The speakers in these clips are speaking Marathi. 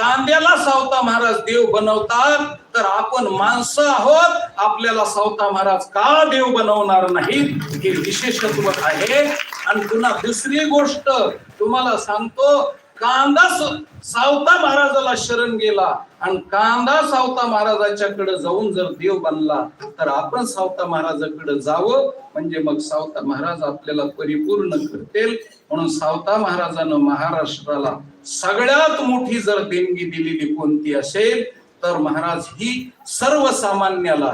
कांद्याला सावता महाराज देव बनवतात, तर आपण माणसं आहोत, आपल्याला सावता महाराज का देव बनवणार नाहीत हे विशेषत्व आहे. आणि पुन्हा दुसरी गोष्ट तुम्हाला सांगतो, कांदा सावता महाराजाला शरण गेला आणि कांदा सावता महाराजाच्याकडे जाऊन जर देव बनला, तर आपण सावता महाराजाकडे जावं, म्हणजे मग सावता महाराज आपल्याला परिपूर्ण करतील. म्हणून सावता महाराजानं महाराष्ट्राला सगळ्यात मोठी जर देणगी दिलेली कोणती असेल तर महाराज ही सर्वसामान्याला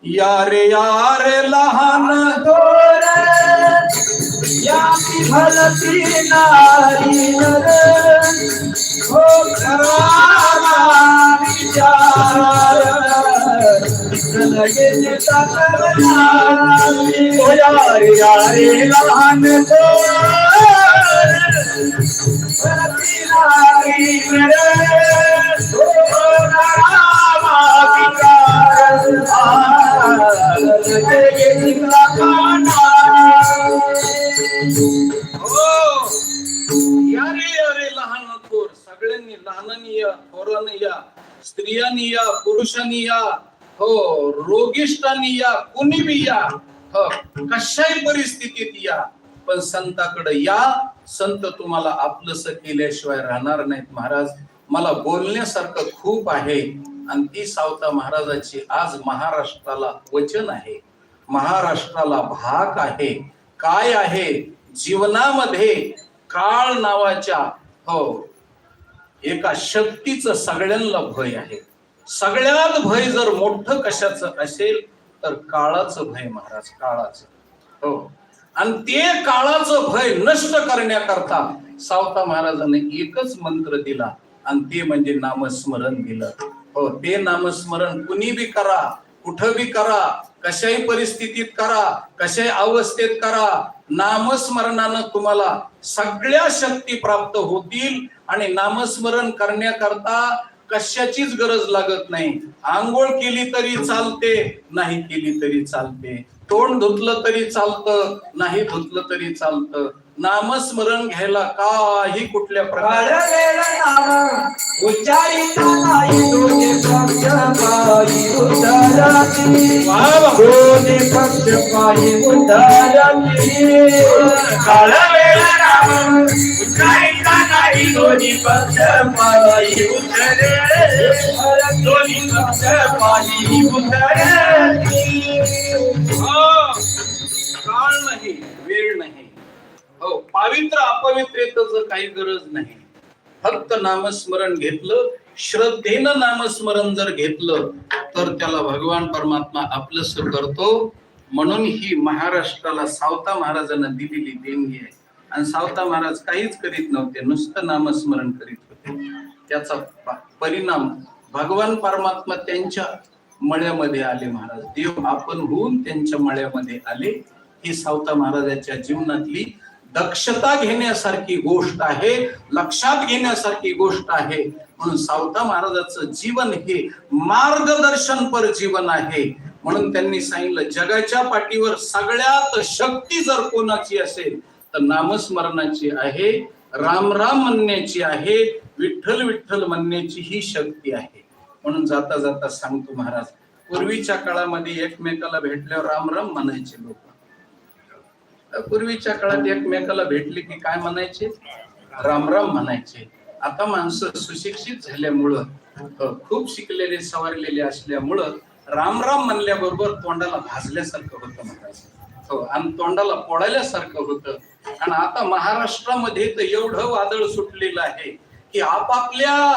यारे लहान थोर या भलती नारी नर हो खरा विचार लगे यारे लहान थोर भलती नारी नर हो खरा विचार लहान थोर सगळ्यांनी, लहानांनी या, थोरांनी या, स्त्रियांनी या, पुरुषांनी या, हो रोगिष्टांनी या, कुणी बी या, कशाही परिस्थितीत या, पण संताकडे या. संत तुम्हाला आपलंस केल्याशिवाय राहणार नाहीत. महाराज मला बोलण्यासारखं खूप आहे आणि ती सावता महाराजाची आज महाराष्ट्राला वचन आहे, महाराष्ट्राला भाग आहे. काय आहे जीवनामध्ये? काळ नावाच्या एका शक्तीचं सगळ्यांना भय आहे. सगळ्यात भय जर मोठं कशाचं असेल तर काळाचं भय महाराज, काळाचं. हो, आणि ते काळाचं भय नष्ट करण्याकरता सावता महाराजांनी एकच मंत्र दिला आणि ते म्हणजे नामस्मरण दिलं. हो, ते नामस्मरण कुणी बी करा, कुठं बी करा, कशाही परिस्थितीत करा, कशाही अवस्थेत करा. नामस्मरणानं तुम्हाला सगळ्या शक्ती प्राप्त होतील आणि नामस्मरण करण्याकरता कशाचीच गरज लागत नाही. आंघोळ केली तरी चालते, नाही केली तरी चालते. तोंड धुतलं तरी चालतं, नाही धुतलं तरी चालतं. नामस्मरण घ्यायला काही कुठल्या प्रकारे काळ नाही, वेळ नाही. हो, पवित्र अपवित्रेचं काही गरज नाही. फक्त नामस्मरण घेतलं, श्रद्धेनं नामस्मरण जर घेतलं तर त्याला भगवान परमात्मा आपलंस करतो. म्हणून ही महाराष्ट्राला सावता महाराजांना दिलेली देणगी आहे. आणि सावता महाराज काहीच करीत नव्हते, नुसतं नामस्मरण करीत होते. त्याचा परिणाम भगवान परमात्मा त्यांच्या मळ्यामध्ये आले. महाराज देव आपण होऊन त्यांच्या मळ्यामध्ये आले. ही सावता महाराजांच्या जीवनातली दक्षता घेण्यासारखी गोष्ट आहे, लक्षात घेण्यासारखी गोष्ट आहे. म्हणून सावता महाराजांचं जीवन हे मार्गदर्शनपर जीवन आहे. म्हणून त्यांनी सांगितलं, जगाच्या पाठीवर सगळ्यात शक्ती जर कोणाची असेल तर नामस्मरणाची आहे, राम राम म्हणण्याची आहे, विठ्ठल विठ्ठल म्हणण्याची ही शक्ती आहे. म्हणून जाता जाता सांगतो महाराज, पूर्वीच्या काळामध्ये एकमेकाला भेटल्यावर राम राम म्हणायचे लोक. पूर्वीच्या काळात एकमेकाला भेटले की काय म्हणायचे? राम राम म्हणायचे. आता माणसं सुशिक्षित झाल्यामुळं, खूप शिकलेले सवरलेले असल्यामुळं राम राम म्हणल्याबरोबर तोंडाला भाजल्यासारखं होतं महाराज. हो, आणि तोंडाला पोळायल्यासारखं होतं. आणि आता महाराष्ट्रामध्ये तर एवढं वादळ सुटलेलं आहे की आपापल्या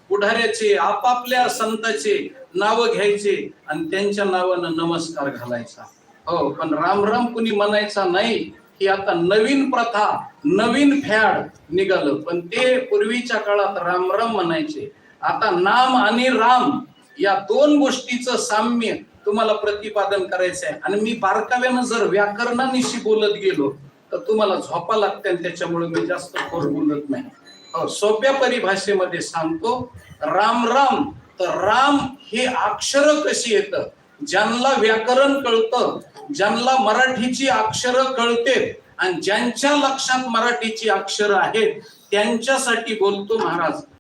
पुढाऱ्याचे, आपापल्या संतांचे नाव घ्यायचे आणि त्यांच्या नावानं नमस्कार घालायचा. हो, पण राम राम कुणी म्हणायचा नाही. ही आता नवीन प्रथा, नवीन फॅड निघालं. पण ते पूर्वीच्या काळात राम राम म्हणायचे. आता नाम आणि राम या दोन गोष्टीचं साम्य तुम्हाला प्रतिपादन करायचं आहे. आणि मी बारकाव्यानं जर व्याकरणानिशी बोलत गेलो तर तुम्हाला झोपा लागते, आणि त्याच्यामुळे मी जास्त खोर बोलत नाही. सोप्या परिभाषेमध्ये सांगतो, राम राम तर राम हे अक्षर कशी येतं, ज्यांना व्याकरण कळतं, ज्यांना मराठीची अक्षरं कळते आणि ज्यांच्या लक्षात मराठीची अक्षरं आहेत त्यांच्यासाठी बोलतो महाराज.